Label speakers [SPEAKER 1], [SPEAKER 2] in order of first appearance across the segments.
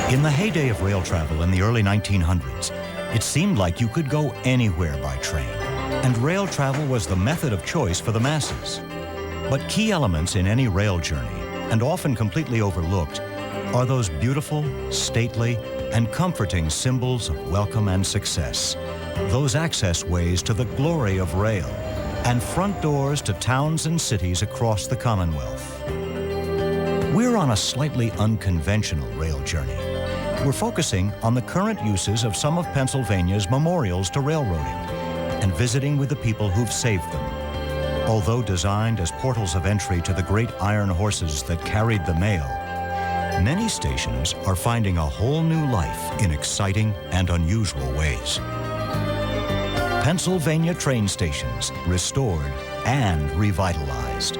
[SPEAKER 1] In the heyday of rail travel in the early 1900s, it seemed like you could go anywhere by train, and rail travel was the method of choice for the masses. But key elements in any rail journey, and often completely overlooked, are those beautiful, stately, and comforting symbols of welcome and success. Those access ways to the glory of rail, and front doors to towns and cities across the Commonwealth. We're on a slightly unconventional rail journey. We're focusing on the current uses of some of Pennsylvania's memorials to railroading and visiting with the people who've saved them. Although designed as portals of entry to the great iron horses that carried the mail, many stations are finding a whole new life in exciting and unusual ways. Pennsylvania train stations, restored and revitalized.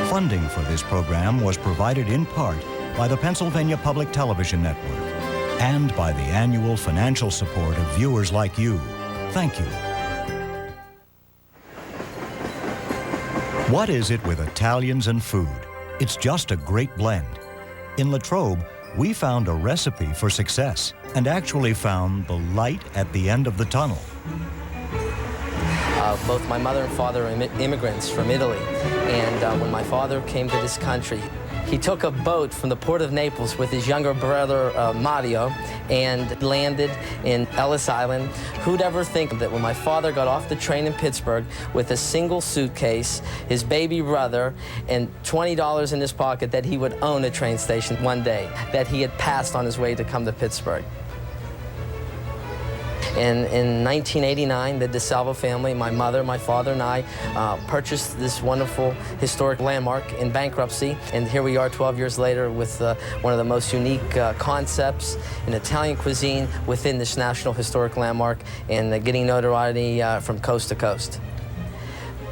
[SPEAKER 1] Funding for this program was provided in part by the Pennsylvania Public Television Network and by the annual financial support of viewers like you. Thank you. What is it with Italians and food? It's just a great blend. In Latrobe, we found a recipe for success and actually found the light at the end of the tunnel.
[SPEAKER 2] Both my mother and father are immigrants from Italy, and when my father came to this country, he took a boat from the port of Naples with his younger brother, Mario, and landed in Ellis Island. Who'd ever think that when my father got off the train in Pittsburgh with a single suitcase, his baby brother, and $20 in his pocket, that he would own a train station one day, that he had passed on his way to come to Pittsburgh. And in 1989, the DeSalvo family, my mother, my father, and I purchased this wonderful historic landmark in bankruptcy. And here we are 12 years later with one of the most unique concepts in Italian cuisine within this National Historic Landmark, and getting notoriety from coast to coast.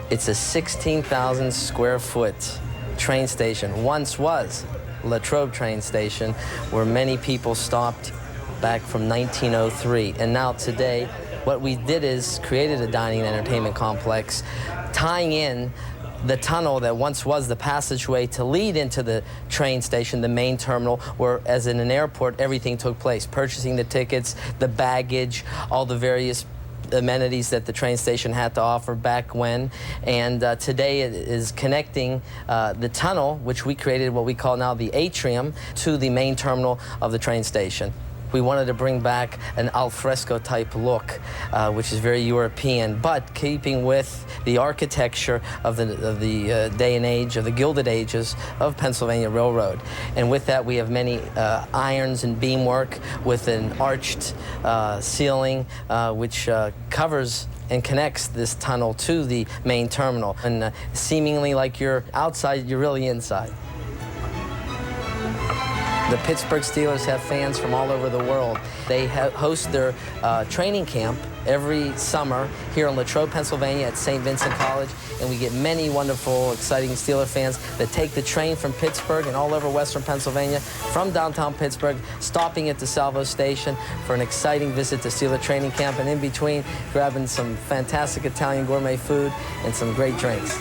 [SPEAKER 2] It's a 16,000 square foot train station. Once was Latrobe train station, where many people stopped back from 1903. And now today, what we did is created a dining and entertainment complex, tying in the tunnel that once was the passageway to lead into the train station, the main terminal, where, as in an airport, everything took place. Purchasing the tickets, the baggage, all the various amenities that the train station had to offer back when. And today it is connecting the tunnel, which we created what we call now the atrium, to the main terminal of the train station. We wanted to bring back an al fresco type look, which is very European, but keeping with the architecture of the day and age, of the Gilded Ages of Pennsylvania Railroad. And with that, we have many irons and beamwork with an arched ceiling, which covers and connects this tunnel to the main terminal. And seemingly like you're outside, you're really inside. The Pittsburgh Steelers have fans from all over the world. They host their training camp every summer here in Latrobe, Pennsylvania at St. Vincent College, and we get many wonderful, exciting Steeler fans that take the train from Pittsburgh and all over western Pennsylvania, from downtown Pittsburgh, stopping at DeSalvo Station for an exciting visit to Steeler training camp, and in between, grabbing some fantastic Italian gourmet food and some great drinks.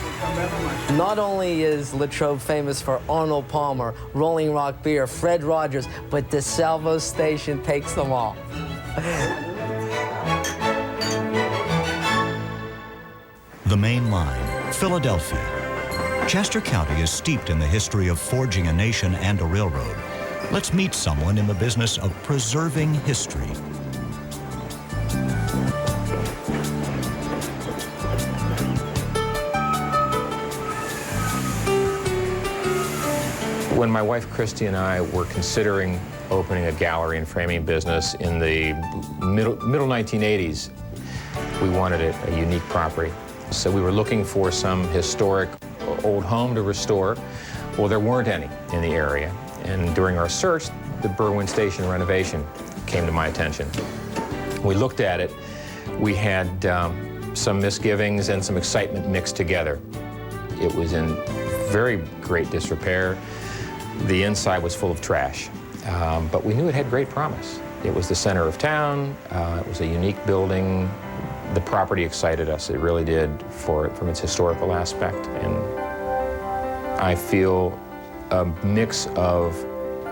[SPEAKER 2] Not only is Latrobe famous for Arnold Palmer, Rolling Rock beer, Fred Rogers, but DeSalvo Station takes them all.
[SPEAKER 1] The main line, Philadelphia. Chester County is steeped in the history of forging a nation and a railroad. Let's meet someone in the business of preserving history.
[SPEAKER 3] When my wife Christy and I were considering opening a gallery and framing business in the middle 1980s, we wanted a unique property. So we were looking for some historic old home to restore. Well, there weren't any in the area. And during our search, the Berwyn Station renovation came to my attention. We looked at it. We had some misgivings and some excitement mixed together. It was in very great disrepair. The inside was full of trash, but we knew it had great promise. It was the center of town. It was a unique building. The property excited us. It really did, from its historical aspect. And I feel a mix of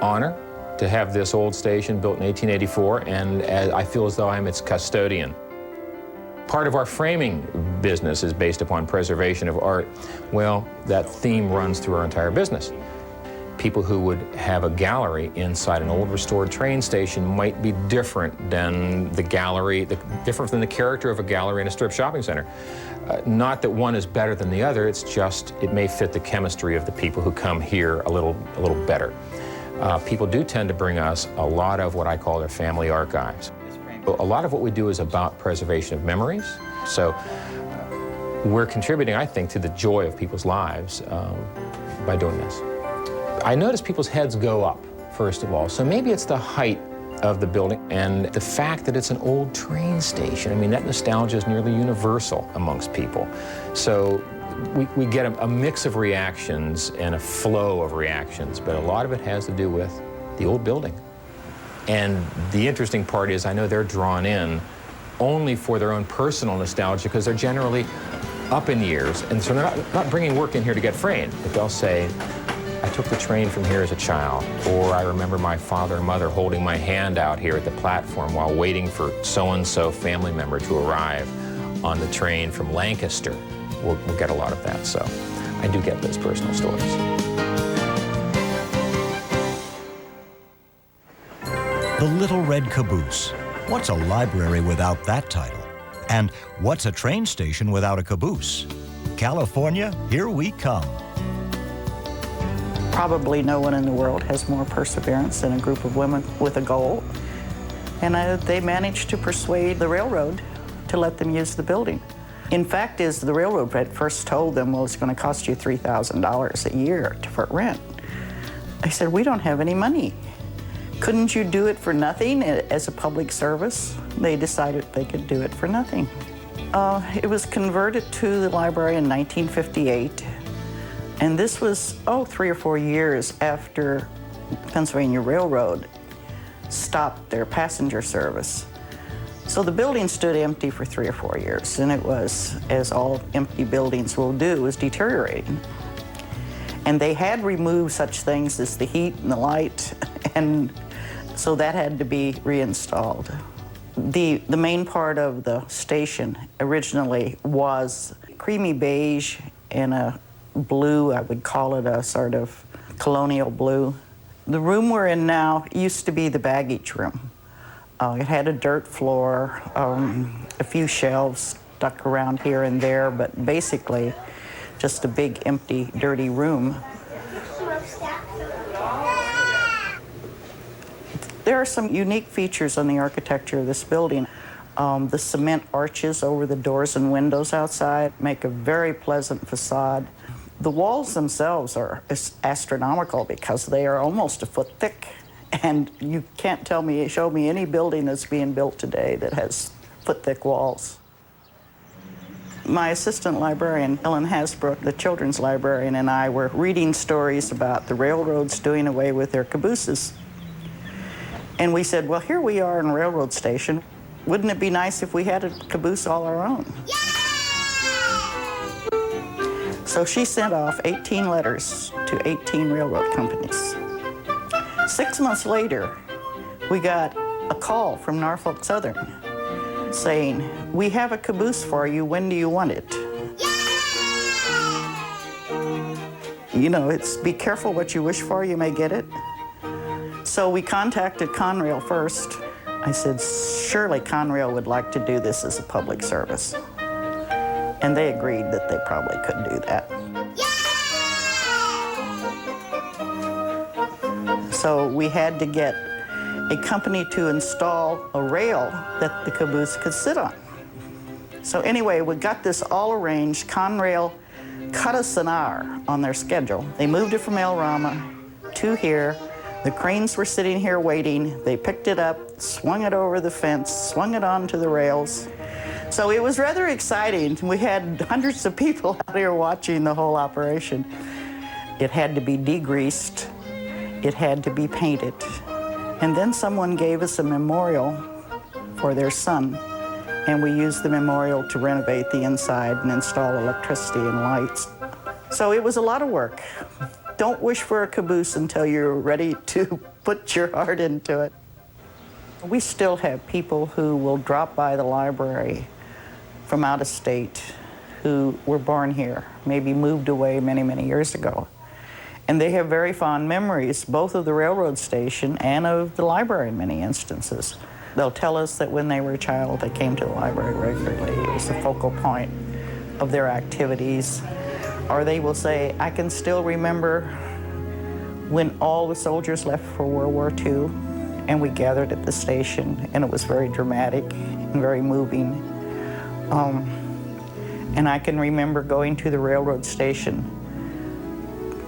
[SPEAKER 3] honor to have this old station built in 1884, and I feel as though I'm its custodian. Part of our framing business is based upon preservation of art. Well, that theme runs through our entire business. People who would have a gallery inside an old restored train station might be different than the gallery, different than the character of a gallery in a strip shopping center. Not that one is better than the other, it's just it may fit the chemistry of the people who come here a little better. People do tend to bring us a lot of what I call their family archives. A lot of what we do is about preservation of memories, so we're contributing, I think, to the joy of people's lives by doing this. I notice people's heads go up, first of all, so maybe it's the height of the building and the fact that it's an old train station. I mean, that nostalgia is nearly universal amongst people. So we get a mix of reactions and a flow of reactions, but a lot of it has to do with the old building. And the interesting part is I know they're drawn in only for their own personal nostalgia because they're generally up in years, and so they're not bringing work in here to get framed, but they'll say, I took the train from here as a child, or I remember my father and mother holding my hand out here at the platform while waiting for so-and-so family member to arrive on the train from Lancaster. We'll get a lot of that, so I do get those personal stories.
[SPEAKER 1] The Little Red Caboose. What's a library without that title? And what's a train station without a caboose? California, here we come.
[SPEAKER 4] Probably no one in the world has more perseverance than a group of women with a goal. And they managed to persuade the railroad to let them use the building. In fact, is the railroad at first told them, well, it's going to cost you $3,000 a year for rent. I said, we don't have any money. Couldn't you do it for nothing as a public service? They decided they could do it for nothing. It was converted to the library in 1958. And this was, 3 or 4 years after Pennsylvania Railroad stopped their passenger service. So the building stood empty for 3 or 4 years, and it was, as all empty buildings will do, was deteriorating. And they had removed such things as the heat and the light, and so that had to be reinstalled. The main part of the station originally was creamy beige and a blue, I would call it a sort of colonial blue. The room we're in now used to be the baggage room. It had a dirt floor, a few shelves stuck around here and there, but basically just a big, empty, dirty room. There are some unique features on the architecture of this building. The cement arches over the doors and windows outside make a very pleasant facade. The walls themselves are astronomical because they are almost a foot thick. And you can't show me any building that's being built today that has foot-thick walls. My assistant librarian, Ellen Hasbrook, the children's librarian, and I were reading stories about the railroads doing away with their cabooses. And we said, well, here we are in a railroad station. Wouldn't it be nice if we had a caboose all our own? Yeah! So she sent off 18 letters to 18 railroad companies. 6 months later, we got a call from Norfolk Southern saying, we have a caboose for you, when do you want it? You know, it's be careful what you wish for, you may get it. So we contacted Conrail first. I said, surely Conrail would like to do this as a public service. And they agreed that they probably could do that. So we had to get a company to install a rail that the caboose could sit on. So anyway, we got this all arranged. Conrail cut us an hour on their schedule. They moved it from El Rama to here. The cranes were sitting here waiting. They picked it up, swung it over the fence, swung it onto the rails. So it was rather exciting. We had hundreds of people out here watching the whole operation. It had to be degreased. It had to be painted. And then someone gave us a memorial for their son, and we used the memorial to renovate the inside and install electricity and lights. So it was a lot of work. Don't wish for a caboose until you're ready to put your heart into it. We still have people who will drop by the library from out of state who were born here, maybe moved away many, many years ago. And they have very fond memories, both of the railroad station and of the library in many instances. They'll tell us that when they were a child, they came to the library regularly. It was the focal point of their activities. Or they will say, I can still remember when all the soldiers left for World War II, and we gathered at the station, and it was very dramatic and very moving. And I can remember going to the railroad station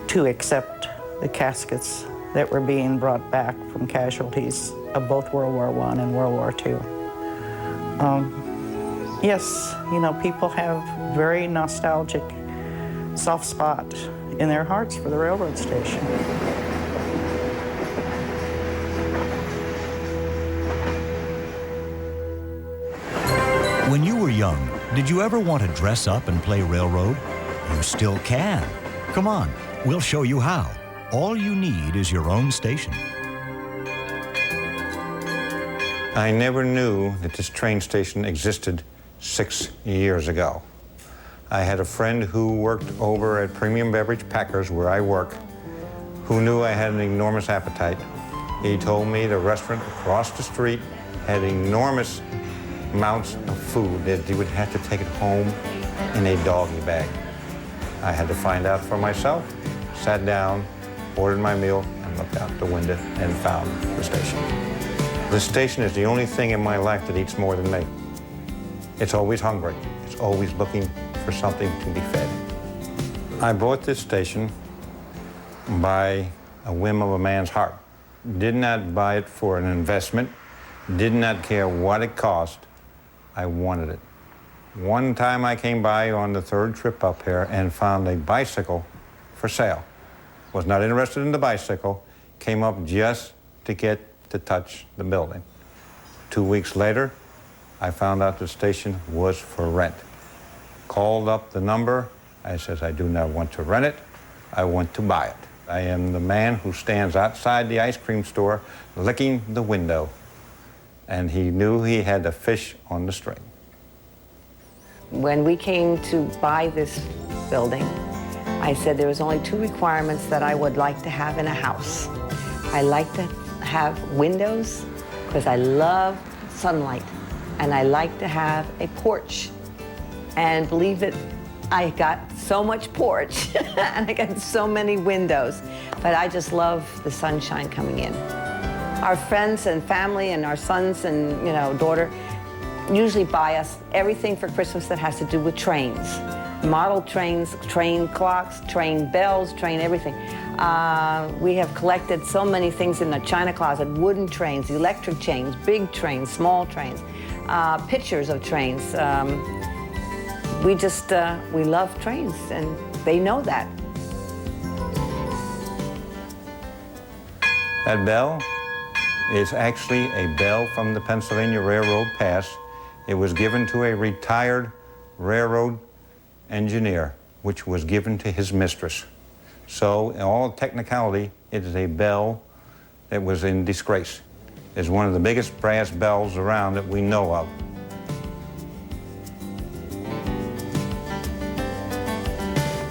[SPEAKER 4] to accept the caskets that were being brought back from casualties of both World War I and World War II. Yes, you know, people have very nostalgic soft spot in their hearts for the railroad station.
[SPEAKER 1] When you were young, did you ever want to dress up and play railroad? You still can. Come on, we'll show you how. All you need is your own station.
[SPEAKER 5] I never knew that this train station existed 6 years ago. I had a friend who worked over at Premium Beverage Packers, where I work, who knew I had an enormous appetite. He told me the restaurant across the street had enormous amounts of food that he would have to take it home in a doggy bag. I had to find out for myself, sat down, ordered my meal, and looked out the window and found the station. The station is the only thing in my life that eats more than me. It's always hungry. It's always looking for something to be fed. I bought this station by a whim of a man's heart. Did not buy it for an investment, did not care what it cost. I wanted it. One time I came by on the third trip up here and found a bicycle for sale. Was not interested in the bicycle, came up just to get to touch the building. 2 weeks later, I found out the station was for rent. Called up the number. I says, I do not want to rent it. I want to buy it. I am the man who stands outside the ice cream store licking the window. And he knew he had a fish on the string.
[SPEAKER 6] When we came to buy this building, I said there was only 2 requirements that I would like to have in a house. I like to have windows because I love sunlight, and I like to have a porch. And believe it, I got so much porch and I got so many windows, but I just love the sunshine coming in. Our friends and family and our sons and, you know, daughter usually buy us everything for Christmas that has to do with trains. Model trains, train clocks, train bells, train everything. We have collected so many things in the china closet: wooden trains, electric trains, big trains, small trains, pictures of trains. We love trains, and they know that.
[SPEAKER 5] That bell is actually a bell from the Pennsylvania Railroad Pass. It was given to a retired railroad engineer, which was given to his mistress. So, in all technicality, it is a bell that was in disgrace. It's one of the biggest brass bells around that we know of.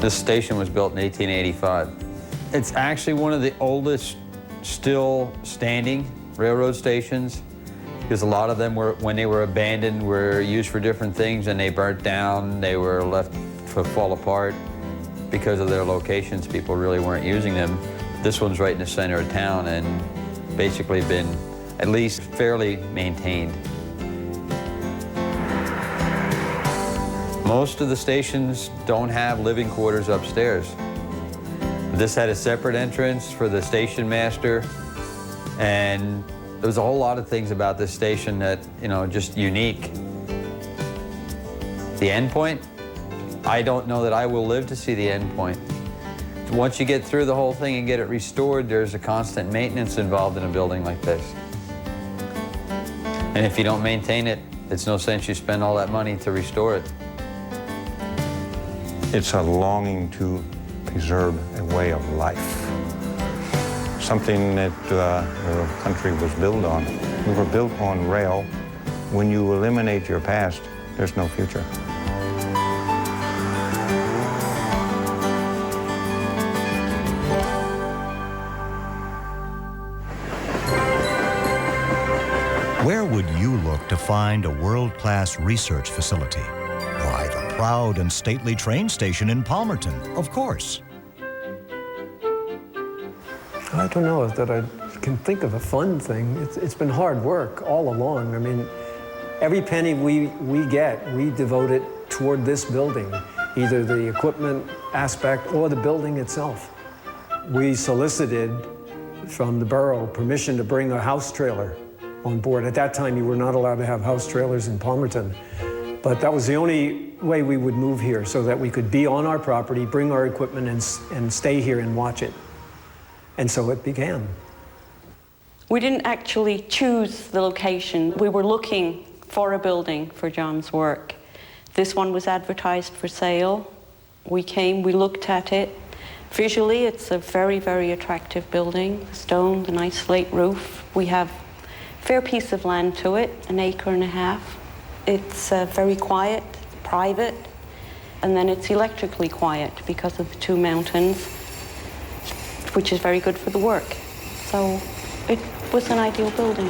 [SPEAKER 7] This station was built in 1885. It's actually one of the oldest still standing railroad stations, because a lot of them were, when they were abandoned, were used for different things, and they burnt down, they were left to fall apart. Because of their locations, people really weren't using them. This one's right in the center of town and basically been at least fairly maintained. Most of the stations don't have living quarters upstairs. This had a separate entrance for the station master, and there was a whole lot of things about this station that, you know, just unique. The end point? I don't know that I will live to see the end point. Once you get through the whole thing and get it restored, there's a constant maintenance involved in a building like this. And if you don't maintain it, it's no sense you spend all that money to restore it.
[SPEAKER 5] It's a longing to preserve a way of life, something that the country was built on. We were built on rail. When you eliminate your past, there's no future.
[SPEAKER 1] Where would you look to find a world-class research facility? Why, the proud and stately train station in Palmerton, of course.
[SPEAKER 8] I don't know that I can think of a fun thing. It's been hard work all along. I mean, every penny we get, we devote it toward this building, either the equipment aspect or the building itself. We solicited from the borough permission to bring a house trailer on board. At that time, you were not allowed to have house trailers in Palmerton. But that was the only way we would move here, so that we could be on our property, bring our equipment, and stay here and watch it. And so it began.
[SPEAKER 9] We didn't actually choose the location. We were looking for a building for John's work. This one was advertised for sale. We came, we looked at it. Visually, it's a very, very attractive building. Stone, the nice slate roof. We have a fair piece of land to it, 1.5 acres. It's very quiet, private, and then it's electrically quiet because of the 2 mountains, which is very good for the work. So it was an ideal building.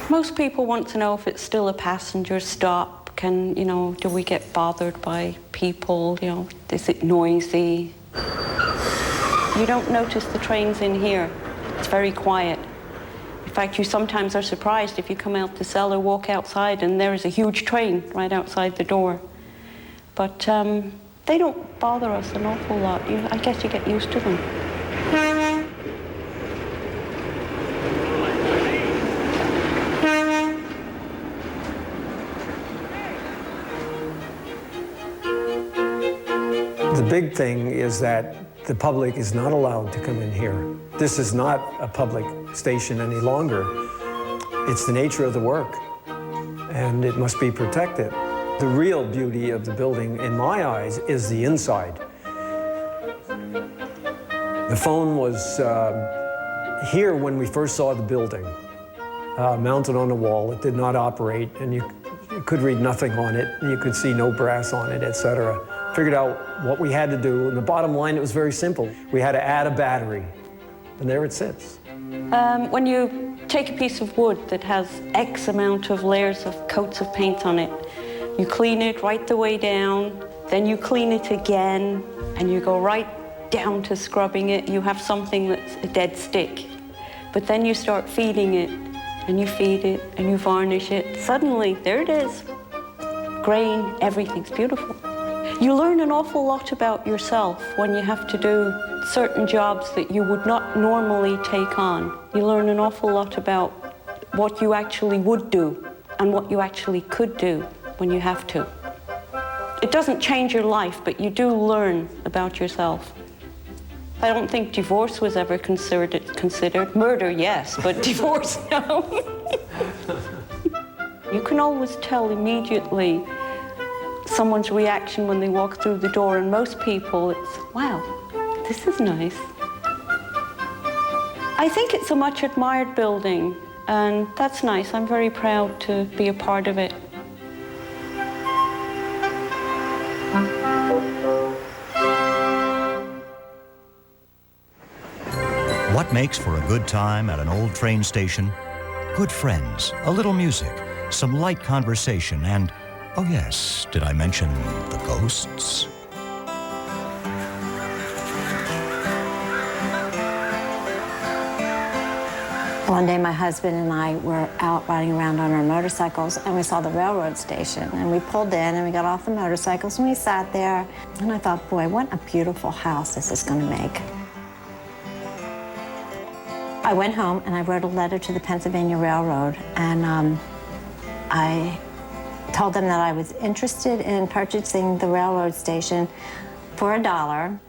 [SPEAKER 9] Most people want to know if it's still a passenger stop. Do we get bothered by people? Is it noisy? You don't notice the trains in here. It's very quiet. In fact, you sometimes are surprised if you come out the cellar, walk outside, and there is a huge train right outside the door. But they don't bother us an awful lot. I guess you get used to them.
[SPEAKER 8] The big thing is that the public is not allowed to come in here. This is not a public station any longer. It's the nature of the work, and it must be protected. The real beauty of the building, in my eyes, is the inside. The phone was here when we first saw the building, mounted on the wall. It did not operate, and you could read nothing on it, and you could see no brass on it, etc. Figured out what we had to do, and the bottom line, it was very simple. We had to add a battery, and there it sits.
[SPEAKER 9] When you take a piece of wood that has X amount of layers of coats of paint on it, you clean it right the way down, then you clean it again, and you go right down to scrubbing it. You have something that's a dead stick. But then you start feeding it, and you feed it, and you varnish it. Suddenly, there it is. Grain, everything's beautiful. You learn an awful lot about yourself when you have to do certain jobs that you would not normally take on. You learn an awful lot about what you actually would do and what you actually could do when you have to. It doesn't change your life, but you do learn about yourself. I don't think divorce was ever considered. Murder, yes, but divorce, no. You can always tell immediately someone's reaction when they walk through the door, and most people, it's, wow, this is nice. I think it's a much admired building, and that's nice. I'm very proud to be a part of it.
[SPEAKER 1] What makes for a good time at an old train station? Good friends, a little music, some light conversation, and, oh yes, did I mention the ghosts?
[SPEAKER 10] One day my husband and I were out riding around on our motorcycles, and we saw the railroad station, and we pulled in and we got off the motorcycles and we sat there, and I thought, boy, what a beautiful house this is going to make. I went home and I wrote a letter to the Pennsylvania Railroad, and I told them that I was interested in purchasing the railroad station for $1.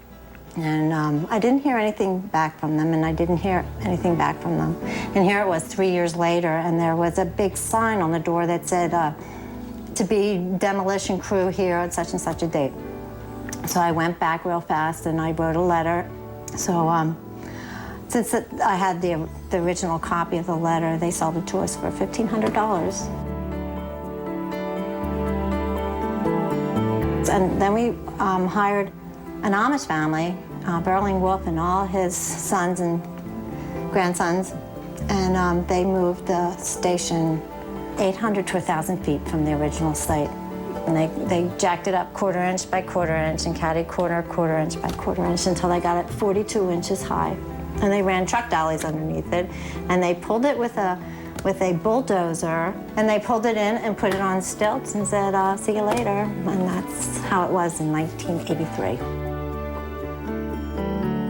[SPEAKER 10] And I didn't hear anything back from them, and I didn't hear anything back from them. And here it was 3 years later, and there was a big sign on the door that said, to be demolition crew here at such and such a date. So I went back real fast and I wrote a letter. So since I had the original copy of the letter, they sold it to us for $1,500. And then we hired an Amish family, Burling Wolf and all his sons and grandsons, and they moved the station 800 to 1,000 feet from the original site. And they jacked it up 1/4 inch by 1/4 inch and catty 1/4 inch by 1/4 inch until they got it 42 inches high. And they ran truck dollies underneath it, and they pulled it with a bulldozer, and they pulled it in and put it on stilts and said, see you later. And that's how it was in 1983.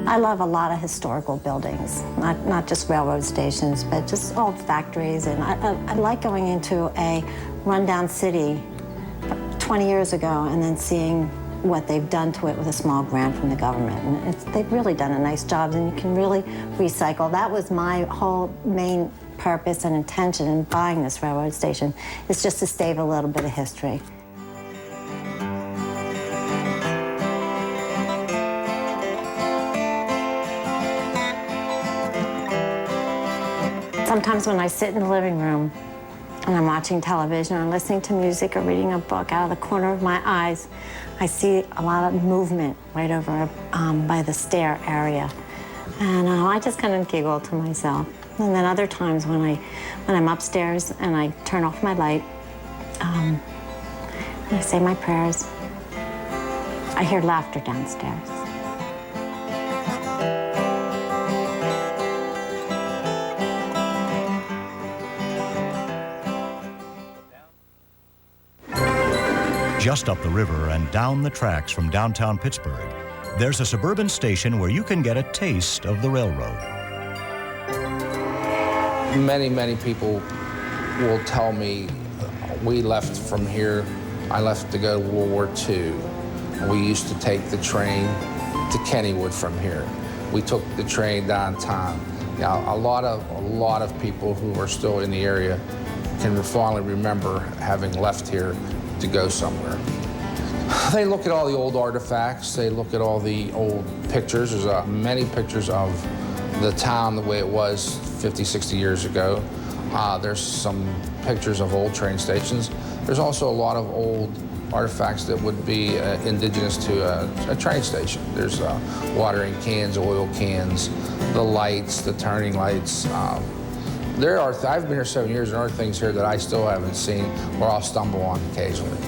[SPEAKER 10] I love a lot of historical buildings, not just railroad stations, but just old factories. And I like going into a rundown city 20 years ago and then seeing what they've done to it with a small grant from the government. And they've really done a nice job, and you can really recycle. That was my whole main purpose and intention in buying this railroad station, is just to save a little bit of history. Sometimes when I sit in the living room and I'm watching television or listening to music or reading a book, out of the corner of my eyes, I see a lot of movement right over by the stair area. And I just kind of giggle to myself. And then other times when I'm upstairs and I turn off my light, and I say my prayers, I hear laughter downstairs.
[SPEAKER 1] Just up the river and down the tracks from downtown Pittsburgh, there's a suburban station where you can get a taste of the railroad.
[SPEAKER 11] Many, many people will tell me, we left from here, I left to go to World War II. We used to take the train to Kennywood from here. We took the train downtown. Now, a lot of people who are still in the area can fondly remember having left here to go somewhere. They look at all the old artifacts, they look at all the old pictures. There's many pictures of the town the way it was 50, 60 years ago. There's some pictures of old train stations. There's also a lot of old artifacts that would be indigenous to a train station. There's watering cans, oil cans, the lights, the turning lights. I've been here 7 years, and there are things here that I still haven't seen or I'll stumble on occasionally.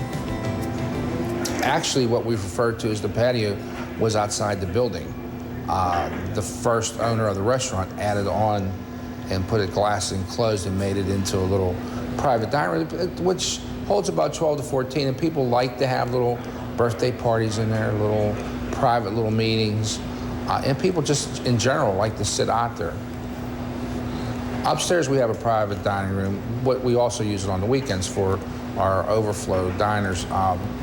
[SPEAKER 11] Actually, what we refer to as the patio was outside the building. The first owner of the restaurant added on and put it glass enclosed and made it into a little private dining room, which holds about 12 to 14, and people like to have little birthday parties in there, little private little meetings, and people just in general like to sit out there. Upstairs we have a private dining room. We also use it on the weekends for our overflow diners.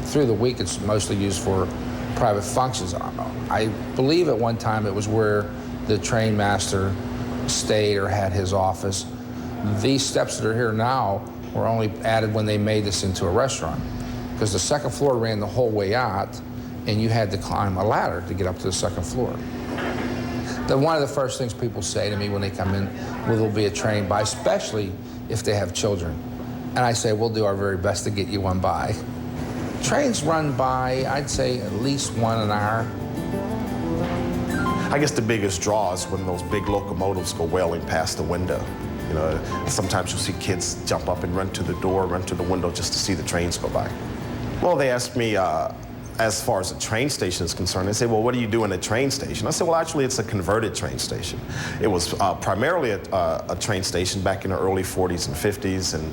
[SPEAKER 11] Through the week it's mostly used for private functions. I believe at one time it was where the train master stayed or had his office. These steps that are here now were only added when they made this into a restaurant, because the second floor ran the whole way out and you had to climb a ladder to get up to the second floor. One of the first things people say to me when they come in, will there be a train by, especially if they have children. And I say, we'll do our very best to get you one by. Trains run by, I'd say, at least one an hour.
[SPEAKER 12] I guess the biggest draw is when those big locomotives go wailing past the window. You know, sometimes you'll see kids jump up and run to the door, run to the window just to see the trains go by. Well, they asked me, as far as a train station is concerned, they say, well, what do you do in a train station? I said, well, actually, it's a converted train station. It was primarily a train station back in the early 40s and 50s, and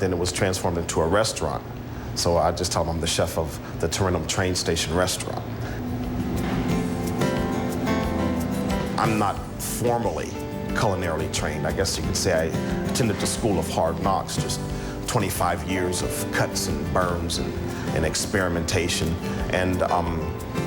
[SPEAKER 12] then it was transformed into a restaurant. So I just tell them I'm the chef of the Tarentum train station restaurant. I'm not formally culinarily trained. I guess you could say I attended the School of Hard Knocks, just 25 years of cuts and burns and experimentation. And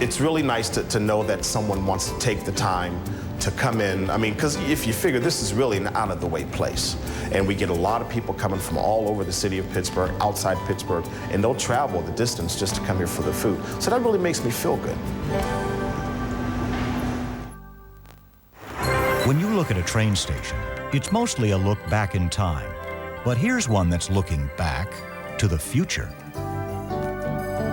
[SPEAKER 12] it's really nice to know that someone wants to take the time to come in. I mean, because if you figure this is really an out-of-the-way place, and we get a lot of people coming from all over the city of Pittsburgh, outside Pittsburgh, and they'll travel the distance just to come here for the food. So that really makes me feel good.
[SPEAKER 1] When you look at a train station, it's mostly a look back in time. But here's one that's looking back to the future.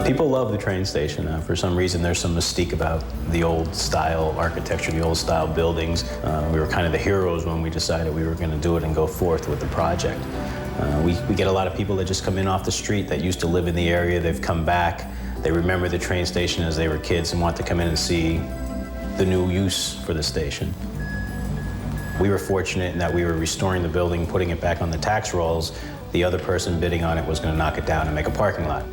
[SPEAKER 13] People love the train station. For some reason, there's some mystique about the old style architecture, the old style buildings. We were kind of the heroes when we decided we were going to do it and go forth with the project. We get a lot of people that just come in off the street that used to live in the area. They've come back. They remember the train station as they were kids and want to come in and see the new use for the station. We were fortunate in that we were restoring the building, putting it back on the tax rolls. The other person bidding on it was going to knock it down and make a parking lot.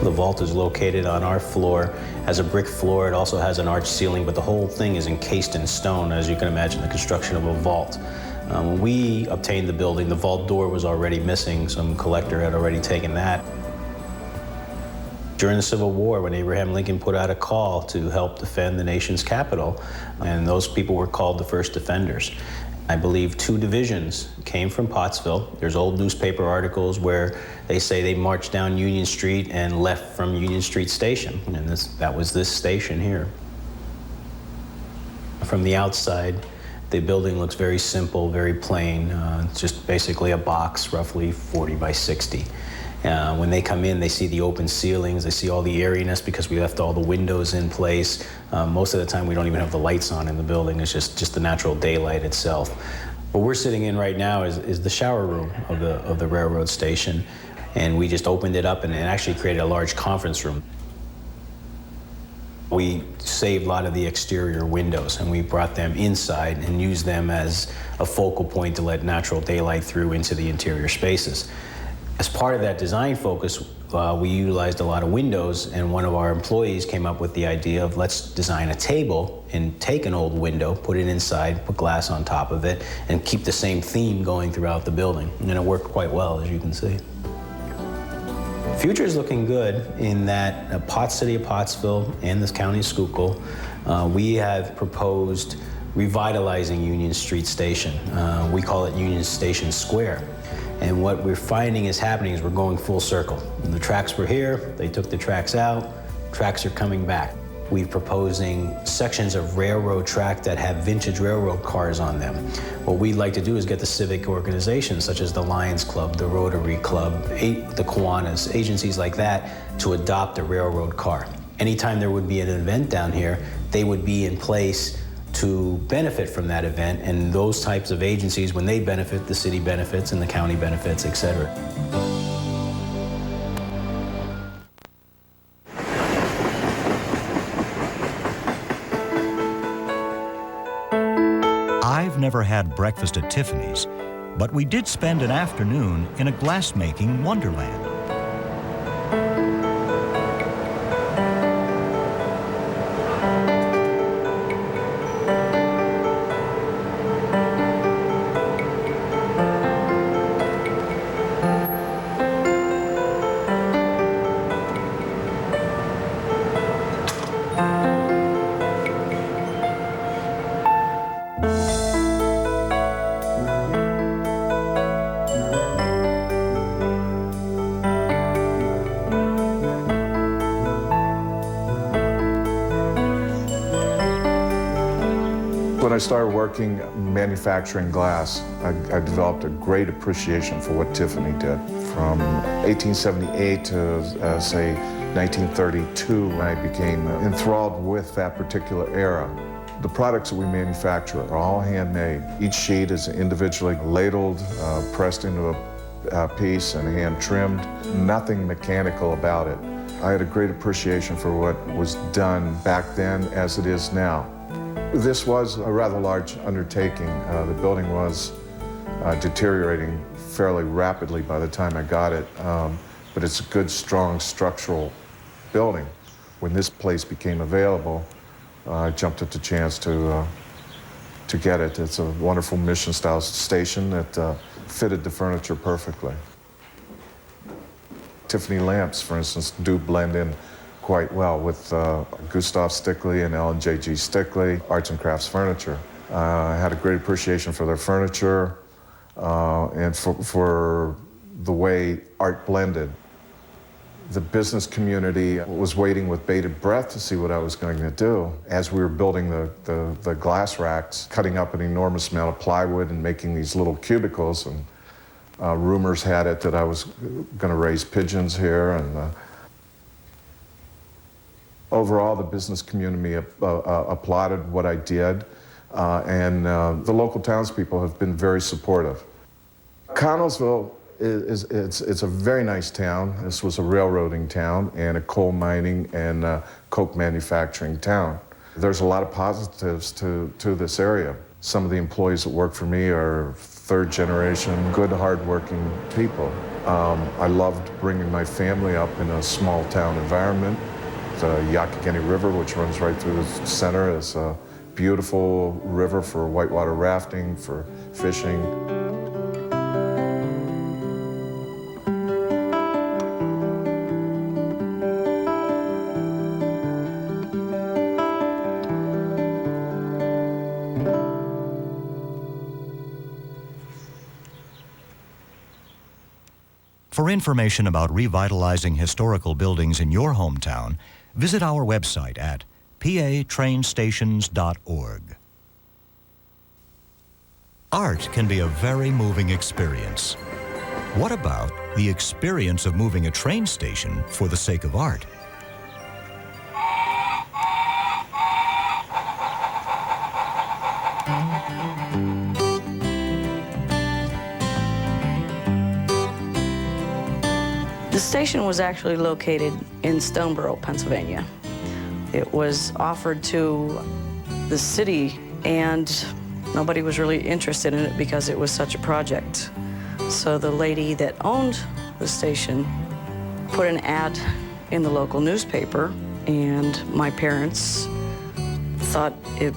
[SPEAKER 13] The vault is located on our floor, has a brick floor. It also has an arched ceiling, but the whole thing is encased in stone, as you can imagine, the construction of a vault. When we obtained the building, the vault door was already missing. Some collector had already taken that. During the Civil War, when Abraham Lincoln put out a call to help defend the nation's capital, and those people were called the first defenders. I believe 2 divisions came from Pottsville. There's old newspaper articles where they say they marched down Union Street and left from Union Street Station, and that was this station here. From the outside, the building looks very simple, very plain. It's just basically a box, roughly 40 by 60. When they come in, they see the open ceilings, they see all the airiness because we left all the windows in place. Most of the time, we don't even have the lights on in the building. It's just the natural daylight itself. What we're sitting in right now is the shower room of the railroad station, and we just opened it up and actually created a large conference room. We saved a lot of the exterior windows, and we brought them inside and used them as a focal point to let natural daylight through into the interior spaces. As part of that design focus, we utilized a lot of windows, and one of our employees came up with the idea of let's design a table and take an old window, put it inside, put glass on top of it, and keep the same theme going throughout the building. And it worked quite well, as you can see. Future is looking good in that City of Pottsville and the County of Schuylkill, we have proposed revitalizing Union Street Station. We call it Union Station Square. And what we're finding is happening is we're going full circle. The tracks were here, they took the tracks out, tracks are coming back. We're proposing sections of railroad track that have vintage railroad cars on them. What we'd like to do is get the civic organizations such as the Lions Club, the Rotary Club, the Kiwanis, agencies like that to adopt a railroad car. Anytime there would be an event down here, they would be in place to benefit from that event, and those types of agencies, when they benefit, the city benefits and the county benefits, etc.
[SPEAKER 1] I've never had breakfast at Tiffany's, but we did spend an afternoon in a glass-making wonderland.
[SPEAKER 14] When I started working manufacturing glass, I developed a great appreciation for what Tiffany did. From 1878 to, say, 1932, I became enthralled with that particular era. The products that we manufacture are all handmade. Each sheet is individually ladled, pressed into a piece and hand trimmed. Nothing mechanical about it. I had a great appreciation for what was done back then as it is now. This was a rather large undertaking. The building was deteriorating fairly rapidly by the time I got it, but it's a good, strong, structural building. When this place became available, I jumped at the chance to get it. It's a wonderful mission-style station that fitted the furniture perfectly. Tiffany lamps, for instance, do blend in quite well with Gustav Stickley and Ellen J.G. Stickley, Arts and Crafts Furniture. I had a great appreciation for their furniture and for the way art blended. The business community was waiting with bated breath to see what I was going to do. As we were building the glass racks, cutting up an enormous amount of plywood and making these little cubicles, and rumors had it that I was going to raise pigeons here. And overall, the business community applauded what I did, and the local townspeople have been very supportive. Connellsville it's a very nice town. This was a railroading town and a coal mining and coke manufacturing town. There's a lot of positives to this area. Some of the employees that work for me are third generation, good, hardworking people. I loved bringing my family up in a small town environment. The Youghiogheny River, which runs right through the center, is a beautiful river for whitewater rafting, for fishing.
[SPEAKER 1] For information about revitalizing historical buildings in your hometown, visit our website at patrainstations.org. Art can be a very moving experience. What about the experience of moving a train station for the sake of art?
[SPEAKER 9] The station was actually located in Stoneboro, Pennsylvania. It was offered to the city, and nobody was really interested in it because it was such a project. So the lady that owned the station put an ad in the local newspaper, and my parents thought it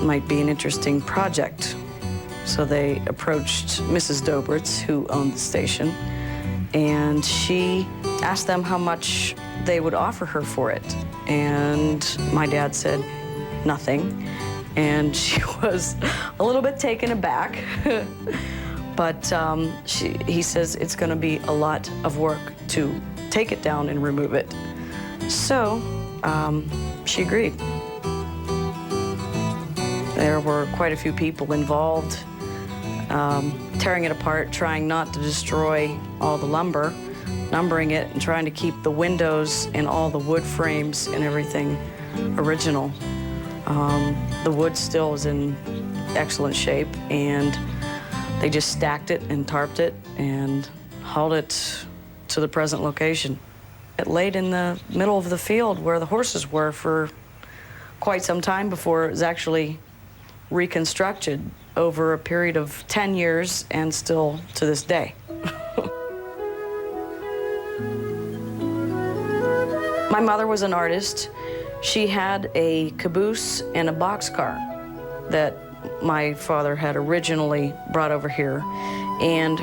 [SPEAKER 9] might be an interesting project. So they approached Mrs. Dobritz, who owned the station, and she asked them how much they would offer her for it. And my dad said nothing, and she was a little bit taken aback. But he says it's going to be a lot of work to take it down and remove it. So she agreed. There were quite a few people involved, tearing it apart, trying not to destroy all the lumber, numbering it, and trying to keep the windows and all the wood frames and everything original. The wood still is in excellent shape, and they just stacked it and tarped it and hauled it to the present location. It laid in the middle of the field where the horses were for quite some time before it was actually reconstructed over a period of 10 years and still to this day. My mother was an artist. She had a caboose and a boxcar that my father had originally brought over here, and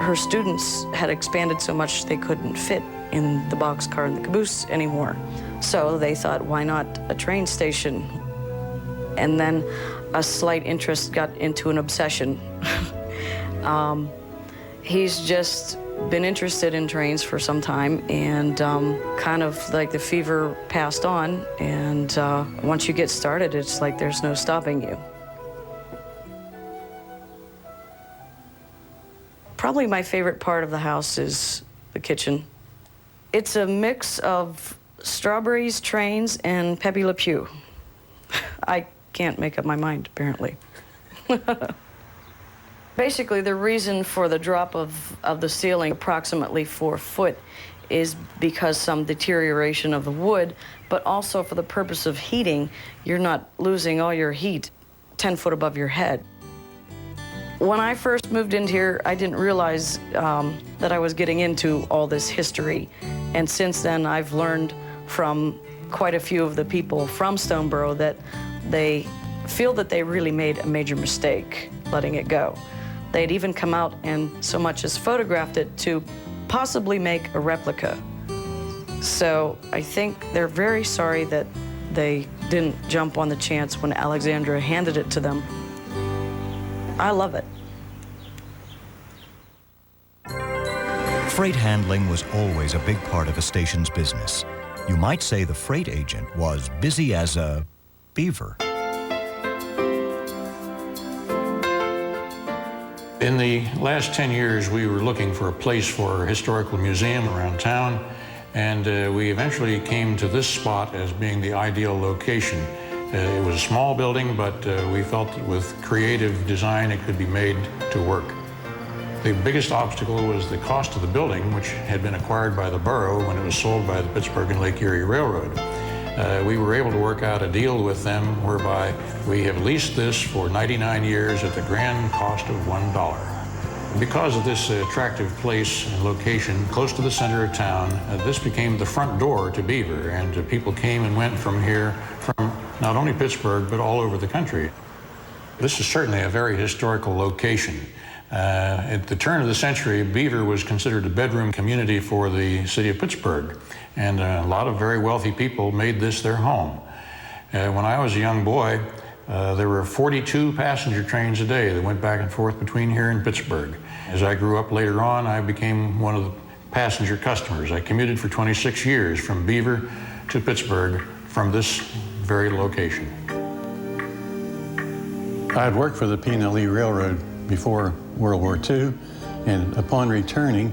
[SPEAKER 9] her students had expanded so much they couldn't fit in the boxcar and the caboose anymore. So they thought, why not a train station? And then a slight interest got into an obsession. He's just been interested in trains for some time, and kind of like the fever passed on, and once you get started, it's like there's no stopping you. Probably my favorite part of the house is the kitchen. It's a mix of strawberries, trains, and Pepe Le Pew. I can't make up my mind, apparently. Basically, the reason for the drop of the ceiling approximately 4 foot is because some deterioration of the wood, but also for the purpose of heating, you're not losing all your heat 10 foot above your head. When I first moved in here, I didn't realize that I was getting into all this history. And since then, I've learned from quite a few of the people from Stoneboro that they feel that they really made a major mistake letting it go. They'd even come out and so much as photographed it to possibly make a replica.
[SPEAKER 15] So I think they're very sorry that they didn't jump on the chance when Alexandra handed it to them. I love it.
[SPEAKER 1] Freight handling was always a big part of a station's business. You might say the freight agent was busy as a beaver.
[SPEAKER 16] In the last 10 years, we were looking for a place for a historical museum around town, and we eventually came to this spot as being the ideal location. It was a small building, but we felt that with creative design, it could be made to work. The biggest obstacle was the cost of the building, which had been acquired by the borough when it was sold by the Pittsburgh and Lake Erie Railroad. We were able to work out a deal with them whereby we have leased this for 99 years at the grand cost of $1. Because of this attractive place and location close to the center of town, this became the front door to Beaver, and people came and went from here from not only Pittsburgh, but all over the country. This is certainly a very historical location. At the turn of the century, Beaver was considered a bedroom community for the city of Pittsburgh, and a lot of very wealthy people made this their home. When I was a young boy, there were 42 passenger trains a day that went back and forth between here and Pittsburgh. As I grew up later on, I became one of the passenger customers. I commuted for 26 years from Beaver to Pittsburgh from this very location.
[SPEAKER 17] I had worked for the P&LE Railroad before World War II, and upon returning,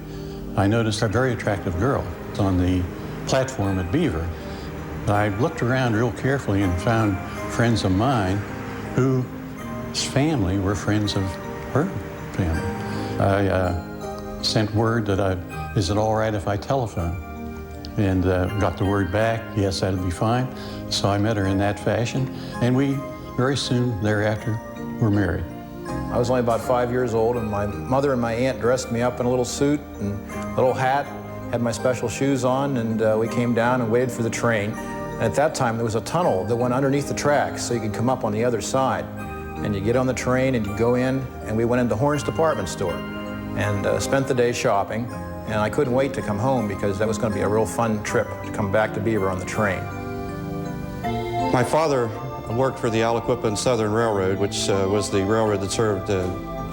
[SPEAKER 17] I noticed a very attractive girl on the platform at Beaver. I looked around real carefully and found friends of mine whose family were friends of her family. I sent word that is it all right if I telephone? And got the word back, yes, that'd be fine. So I met her in that fashion, and we very soon thereafter were married.
[SPEAKER 18] I was only about 5 years old, and my mother and my aunt dressed me up in a little suit and a little hat, had my special shoes on, and we came down and waited for the train. And at that time, there was a tunnel that went underneath the tracks, so you could come up on the other side. And you get on the train and you go in, and we went into Horn's department store and spent the day shopping. And I couldn't wait to come home because that was going to be a real fun trip to come back to Beaver on the train.
[SPEAKER 19] My father worked for the Aliquippa and Southern Railroad, which was the railroad that served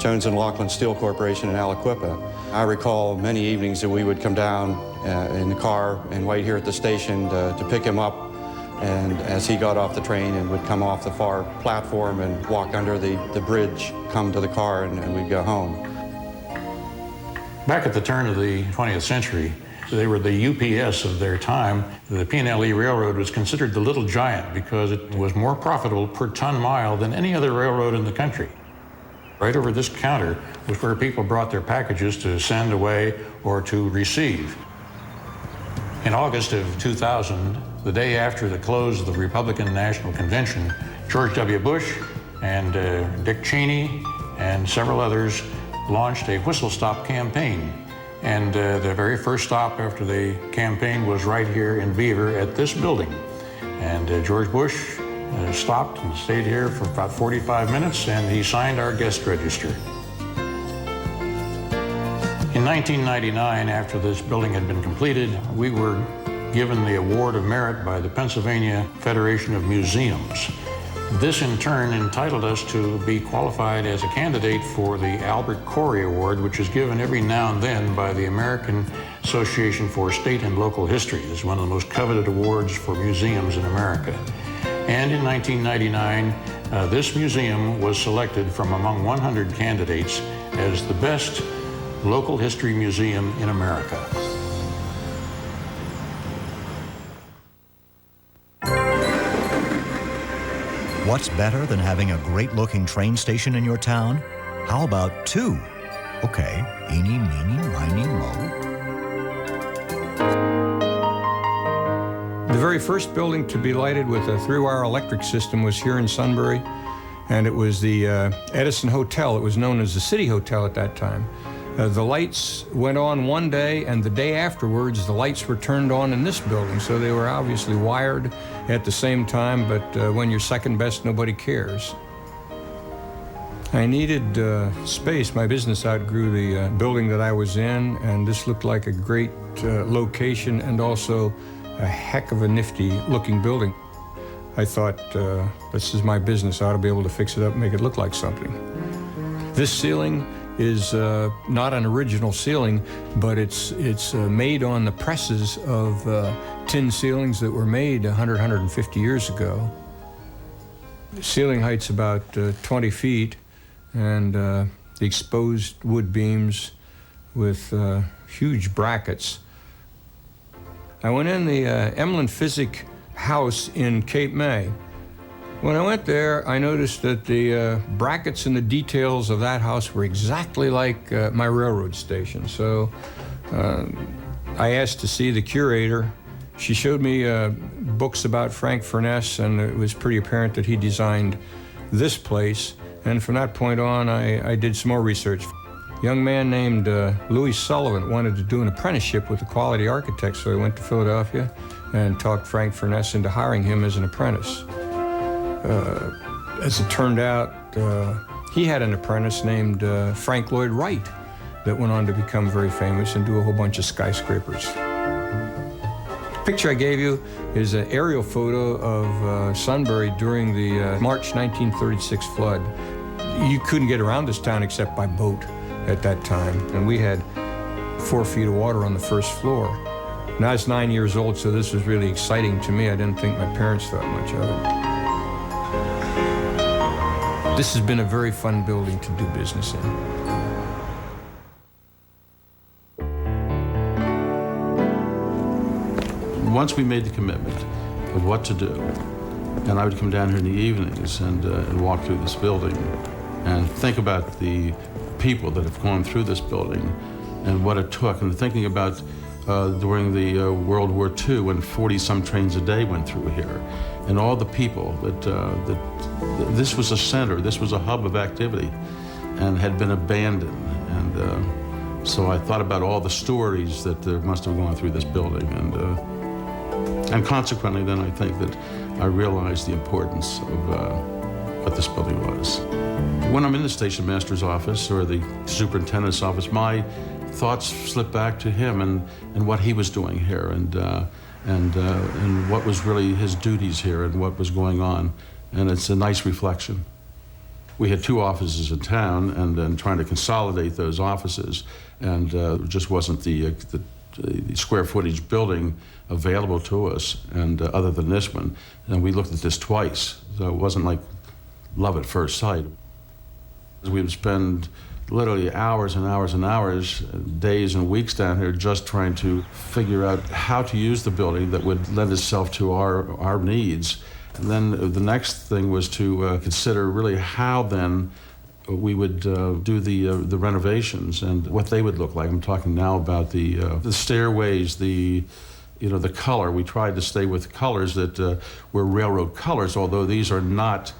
[SPEAKER 19] Jones and Laughlin Steel Corporation in Aliquippa. I recall many evenings that we would come down in the car and wait here at the station to pick him up, and as he got off the train and would come off the far platform and walk under the bridge, come to the car, and we'd go home.
[SPEAKER 16] Back at the turn of the 20th century, they were the UPS of their time. The P&LE Railroad was considered the little giant because it was more profitable per ton mile than any other railroad in the country. Right over this counter was where people brought their packages to send away or to receive. In August of 2000, the day after the close of the Republican National Convention, George W. Bush and Dick Cheney and several others launched a whistle-stop campaign. And the very first stop after the campaign was right here in Beaver at this building. And George Bush stopped and stayed here for about 45 minutes, and he signed our guest register. In 1999, after this building had been completed, we were given the Award of Merit by the Pennsylvania Federation of Museums. This, in turn, entitled us to be qualified as a candidate for the Albert Corey Award, which is given every now and then by the American Association for State and Local History. It's one of the most coveted awards for museums in America. And in 1999, this museum was selected from among 100 candidates as the best local history museum in America.
[SPEAKER 1] What's better than having a great-looking train station in your town? How about two? Okay, eeny, meeny, miny, mo.
[SPEAKER 20] The very first building to be lighted with a through-wire electric system was here in Sunbury, and it was the Edison Hotel. It was known as the City Hotel at that time. The lights went on one day, and the day afterwards, the lights were turned on in this building. So they were obviously wired at the same time, but when you're second best, nobody cares. I needed space. My business outgrew the building that I was in, and this looked like a great location and also a heck of a nifty looking building. I thought, this is my business. I ought to be able to fix it up and make it look like something. This ceiling is not an original ceiling, but it's made on the presses of tin ceilings that were made 150 years ago. The ceiling height's about 20 feet, and the exposed wood beams with huge brackets. I went in the Emlyn Physic house in Cape May. When I went there, I noticed that the brackets and the details of that house were exactly like my railroad station. So I asked to see the curator. She showed me books about Frank Furness, and it was pretty apparent that he designed this place. And from that point on, I did some more research. A young man named Louis Sullivan wanted to do an apprenticeship with a quality architect, so I went to Philadelphia and talked Frank Furness into hiring him as an apprentice. As it turned out, he had an apprentice named Frank Lloyd Wright that went on to become very famous and do a whole bunch of skyscrapers. The picture I gave you is an aerial photo of Sunbury during the March 1936 flood. You couldn't get around this town except by boat at that time, and we had 4 feet of water on the first floor. And I was 9 years old, so this was really exciting to me. I didn't think my parents thought much of it. This has been a very fun building to do business in.
[SPEAKER 21] Once we made the commitment of what to do, and I would come down here in the evenings and walk through this building and think about the people that have gone through this building and what it took, and thinking about during the World War II when 40-some trains a day went through here, and all the people that this was a center, this was a hub of activity, and had been abandoned. And so I thought about all the stories that must have gone through this building, and consequently then I think that I realized the importance of what this building was. When I'm in the station master's office or the superintendent's office, my thoughts slip back to him and what he was doing here, and what was really his duties here and what was going on. And it's a nice reflection. We had 2 offices in town, and then trying to consolidate those offices, and it just wasn't the square footage building available to us, and other than this one. And we looked at this twice, so it wasn't like love at first sight. We would spend literally hours and hours and hours, days and weeks down here just trying to figure out how to use the building that would lend itself to our needs. And then the next thing was to consider really how then we would do the renovations and what they would look like. I'm talking now about the stairways, the color. We tried to stay with colors that were railroad colors, although these are not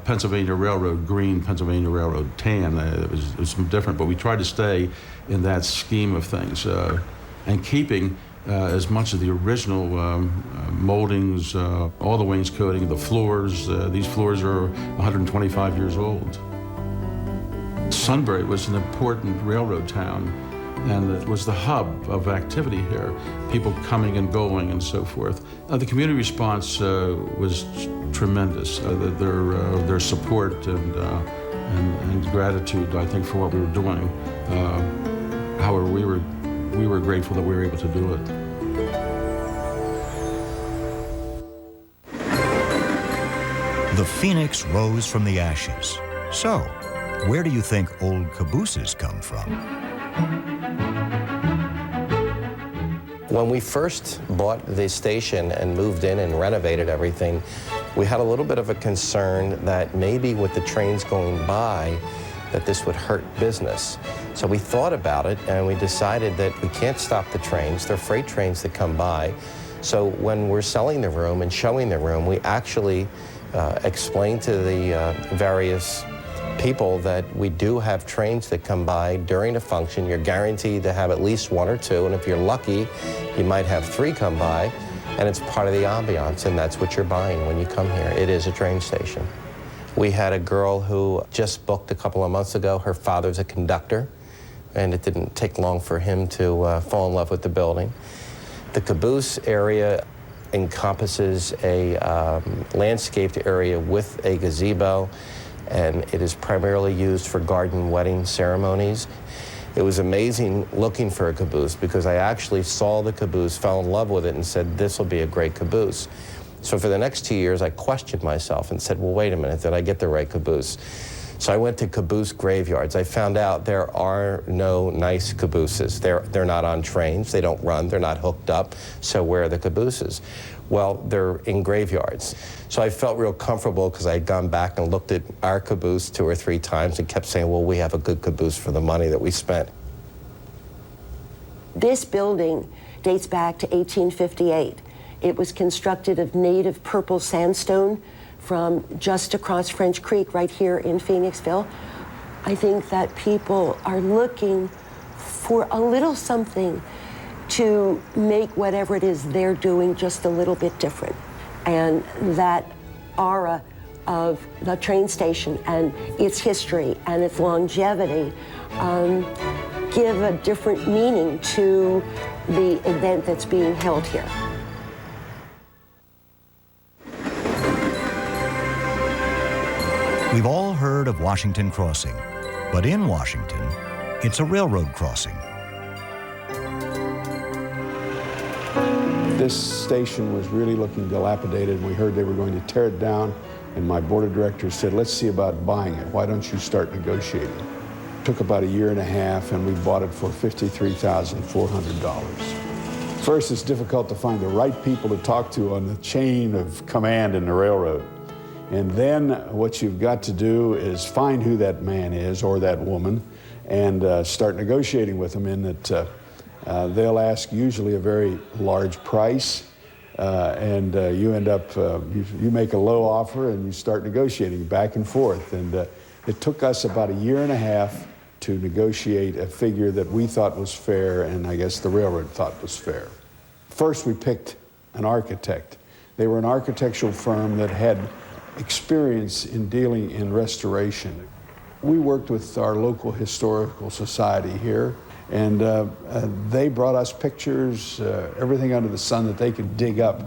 [SPEAKER 21] Pennsylvania Railroad green, Pennsylvania Railroad tan. It was different, but we tried to stay in that scheme of things, and keeping as much of the original moldings, all the wainscoting, the floors. These floors are 125 years old. Sunbury was an important railroad town, and it was the hub of activity here, people coming and going and so forth. The community response was tremendous. Their support and gratitude, I think, for what we were doing. However, we were grateful that we were able to do it.
[SPEAKER 1] The phoenix rose from the ashes. So, where do you think old cabooses come from?
[SPEAKER 22] When we first bought the station and moved in and renovated everything, we had a little bit of a concern that maybe with the trains going by, that this would hurt business. So we thought about it, and we decided that we can't stop the trains. They're freight trains that come by. So when we're selling the room and showing the room, we actually explain to the various people that we do have trains that come by during the function. You're guaranteed to have at least 1 or 2, and if you're lucky, you might have 3 come by, and it's part of the ambiance, and that's what you're buying when you come here. It is a train station. We had a girl who just booked a couple of months ago. Her father's a conductor, and it didn't take long for him to fall in love with the building. The caboose area encompasses a landscaped area with a gazebo, and it is primarily used for garden wedding ceremonies. It was amazing looking for a caboose because I actually saw the caboose, fell in love with it, and said, this will be a great caboose. So for the next 2 years, I questioned myself and said, well, wait a minute, did I get the right caboose? So I went to caboose graveyards. I found out there are no nice cabooses. They're not on trains, they don't run, they're not hooked up, so where are the cabooses? Well, they're in graveyards. So I felt real comfortable because I had gone back and looked at our caboose 2 or 3 times and kept saying, well, we have a good caboose for the money that we spent.
[SPEAKER 2] This building dates back to 1858. It was constructed of native purple sandstone from just across French Creek right here in Phoenixville. I think that people are looking for a little something to make whatever it is they're doing just a little bit different. And that aura of the train station and its history and its longevity give a different meaning to the event that's being held here.
[SPEAKER 1] We've all heard of Washington Crossing, but in Washington, it's a railroad crossing.
[SPEAKER 3] This station was really looking dilapidated. We heard they were going to tear it down, and my board of directors said, let's see about buying it. Why don't you start negotiating? It took about 1.5 years, and we bought it for $53,400. First, it's difficult to find the right people to talk to on the chain of command in the railroad. And then what you've got to do is find who that man is or that woman and start negotiating with them in that they'll ask usually a very large price and you end up, you make a low offer and you start negotiating back and forth. And it took us about 1.5 years to negotiate a figure that we thought was fair and I guess the railroad thought was fair. First we picked an architect. They were an architectural firm that had experience in dealing in restoration. We worked with our local historical society here, and they brought us pictures, everything under the sun that they could dig up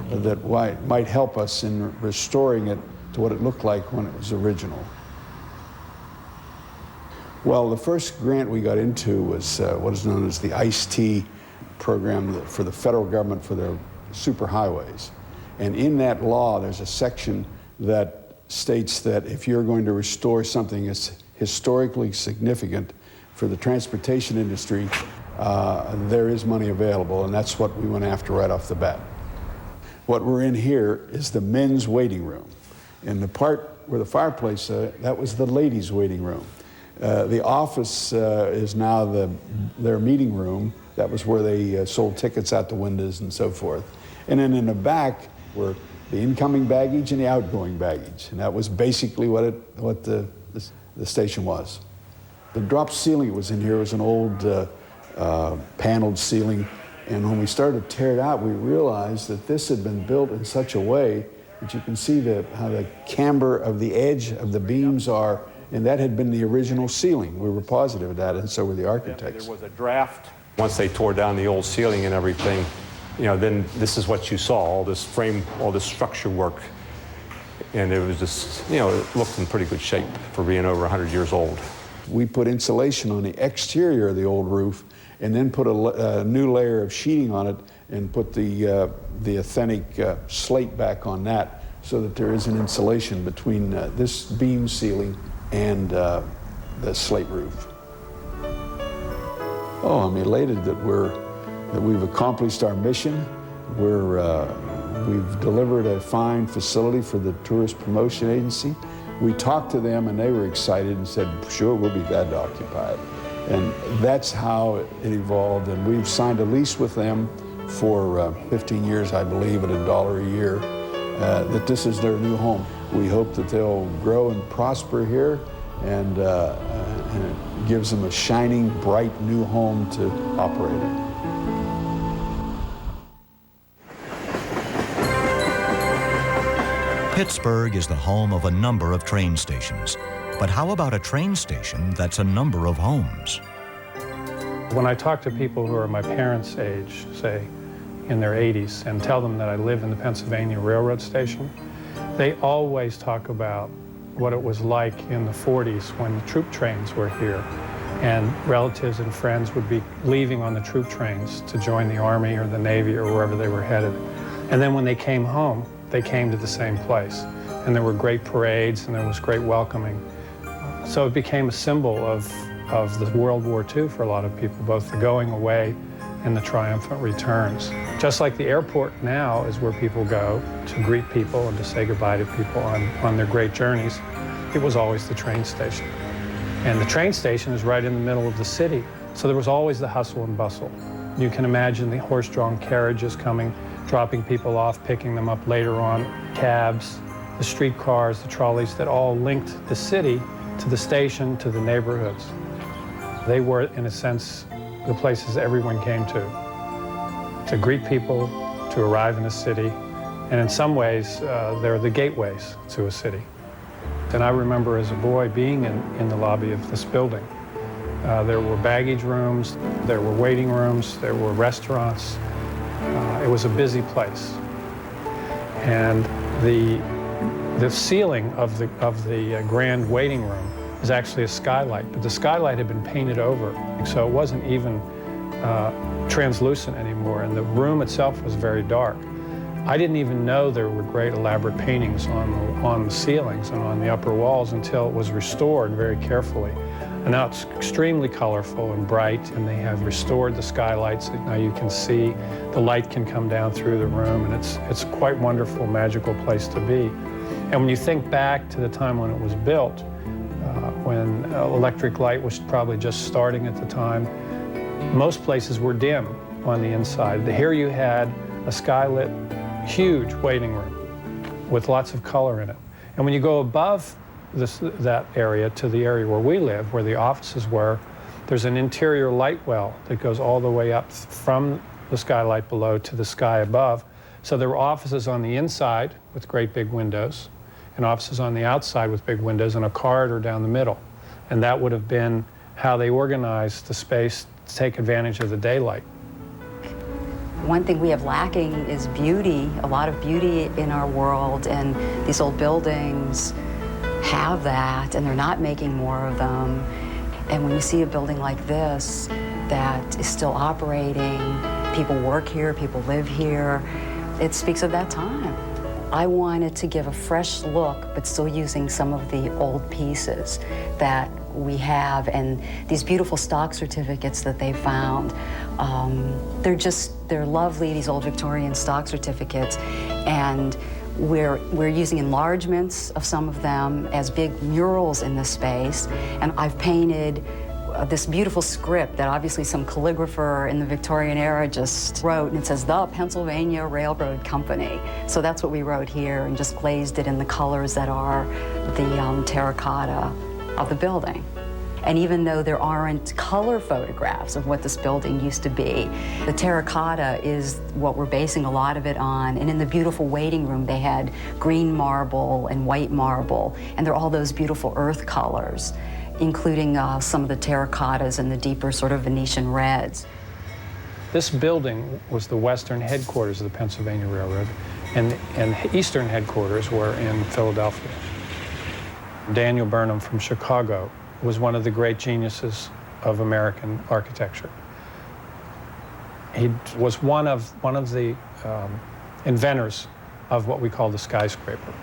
[SPEAKER 3] that might help us in restoring it to what it looked like when it was original. Well, the first grant we got into was what is known as the ICE-T program for the federal government for their superhighways. And in that law, there's a section that states that if you're going to restore something that's historically significant for the transportation industry, there is money available, and that's what we went after right off the bat. What we're in here is the men's waiting room. And the part where the fireplace, that was the ladies' waiting room. The office is now their meeting room. That was where they sold tickets out the windows and so forth. And then in the back were the incoming baggage and the outgoing baggage. And that was basically what the station was. The drop ceiling that was in here was an old paneled ceiling. And when we started to tear it out, we realized that this had been built in such a way that you can see how the camber of the edge of the beams are, and that had been the original ceiling. We were positive of that, and so were the architects.
[SPEAKER 23] There was a draft. Once they tore down the old ceiling and everything, then this is what you saw, all this frame, all this structure work. And it was just, it looked in pretty good shape for being over 100 years old.
[SPEAKER 3] We put insulation on the exterior of the old roof and then put a new layer of sheeting on it and put the authentic slate back on that so that there is an insulation between this beam ceiling and the slate roof. Oh, I'm elated that we've accomplished our mission. We've delivered a fine facility for the Tourist Promotion Agency. We talked to them and they were excited and said, sure, we'll be glad to occupy it. And that's how it evolved. And we've signed a lease with them for 15 years, I believe, at $1 a year, that this is their new home. We hope that they'll grow and prosper here, and it gives them a shining, bright new home to operate in.
[SPEAKER 1] Pittsburgh is the home of a number of train stations. But how about a train station that's a number of homes?
[SPEAKER 4] When I talk to people who are my parents' age, say in their 80s, and tell them that I live in the Pennsylvania Railroad Station, they always talk about what it was like in the 40s when the troop trains were here. And relatives and friends would be leaving on the troop trains to join the Army or the Navy or wherever they were headed. And then when they came home, they came to the same place. And there were great parades and there was great welcoming. So it became a symbol of the World War II for a lot of people, both the going away and the triumphant returns. Just like the airport now is where people go to greet people and to say goodbye to people on their great journeys, it was always the train station. And the train station is right in the middle of the city, so there was always the hustle and bustle. You can imagine the horse-drawn carriages coming, dropping people off, picking them up later on, cabs, the streetcars, the trolleys that all linked the city to the station, to the neighborhoods. They were, in a sense, the places everyone came to greet people, to arrive in a city, and in some ways, they're the gateways to a city. And I remember as a boy being in the lobby of this building. There were baggage rooms, there were waiting rooms, there were restaurants. It was a busy place. And the ceiling of the grand waiting room is actually a skylight, but the skylight had been painted over, so it wasn't even translucent anymore, and the room itself was very dark. I didn't even know there were great elaborate paintings on the ceilings and on the upper walls until it was restored very carefully. And now it's extremely colorful and bright, and they have restored the skylights. Now you can see the light can come down through the room, and it's a quite wonderful, magical place to be. And when you think back to the time when it was built, when electric light was probably just starting at the time, most places were dim on the inside. Here you had a skylit, huge waiting room with lots of color in it. And when you go above that area to the area where we live, where the offices were, there's an interior light well that goes all the way up from the skylight below to the sky above. So there were offices on the inside with great big windows, and offices on the outside with big windows, and a corridor down the middle. And that would have been how they organized the space to take advantage of the daylight.
[SPEAKER 6] One thing we have lacking is beauty, a lot of beauty in our world, and these old buildings have that, and they're not making more of them. And when you see a building like this that is still operating, people work here, people live here, it speaks of that time. I wanted to give a fresh look, but still using some of the old pieces that we have, and these beautiful stock certificates that they found. They're lovely, these old Victorian stock certificates, and we're using enlargements of some of them as big murals in this space, and I've painted this beautiful script that obviously some calligrapher in the Victorian era just wrote, and it says, "The Pennsylvania Railroad Company." So that's what we wrote here, and just glazed it in the colors that are the terracotta of the building. And even though there aren't color photographs of what this building used to be, the terracotta is what we're basing a lot of it on. And in the beautiful waiting room, they had green marble and white marble, and there are all those beautiful earth colors, including some of the terracottas and the deeper sort of Venetian reds.
[SPEAKER 4] This building was the western headquarters of the Pennsylvania Railroad, and eastern headquarters were in Philadelphia. Daniel Burnham from Chicago was one of the great geniuses of American architecture. He was one of the inventors of what we call the skyscraper.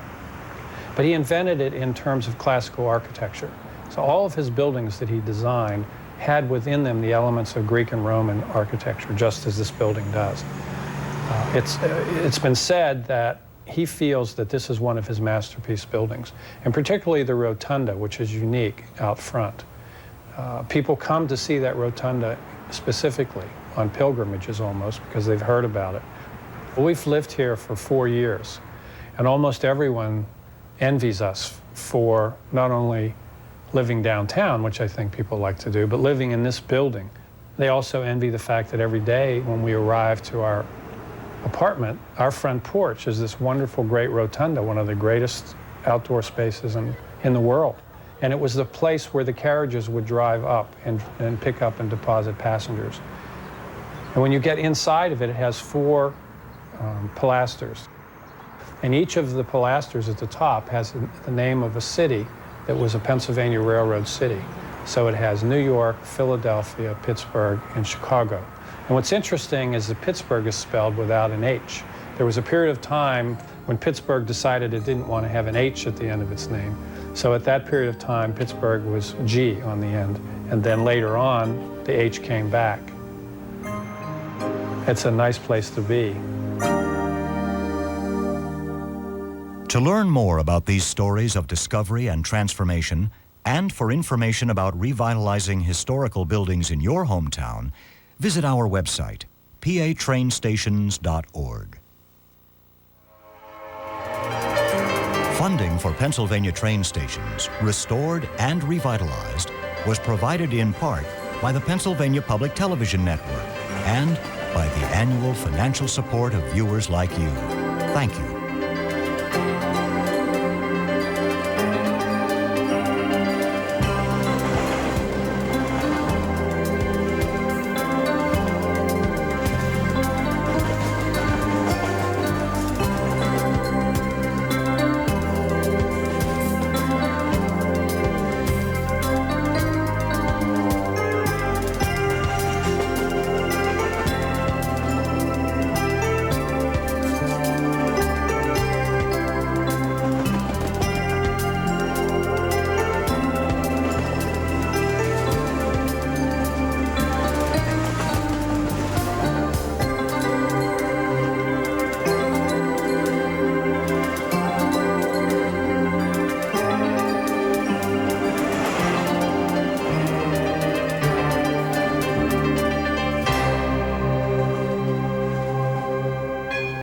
[SPEAKER 4] But he invented it in terms of classical architecture. So all of his buildings that he designed had within them the elements of Greek and Roman architecture, just as this building does. It's been said that he feels that this is one of his masterpiece buildings, and particularly the rotunda, which is unique out front. People come to see that rotunda specifically on pilgrimages almost, because they've heard about it. We've lived here for 4 years, and almost everyone envies us for not only living downtown, which I think people like to do, but living in this building. They also envy the fact that every day when we arrive to our apartment, our front porch is this wonderful, great rotunda, one of the greatest outdoor spaces in the world. And it was the place where the carriages would drive up and pick up and deposit passengers. And when you get inside of it, it has 4 pilasters. And each of the pilasters at the top has the name of a city that was a Pennsylvania Railroad city. So it has New York, Philadelphia, Pittsburgh, and Chicago. And what's interesting is that Pittsburgh is spelled without an H. There was a period of time when Pittsburgh decided it didn't want to have an H at the end of its name. So at that period of time, Pittsburgh was G on the end. And then later on, the H came back. It's a nice place to be.
[SPEAKER 1] To learn more about these stories of discovery and transformation, and for information about revitalizing historical buildings in your hometown, visit our website, patrainstations.org. Funding for Pennsylvania train stations, restored and revitalized, was provided in part by the Pennsylvania Public Television Network and by the annual financial support of viewers like you. Thank you.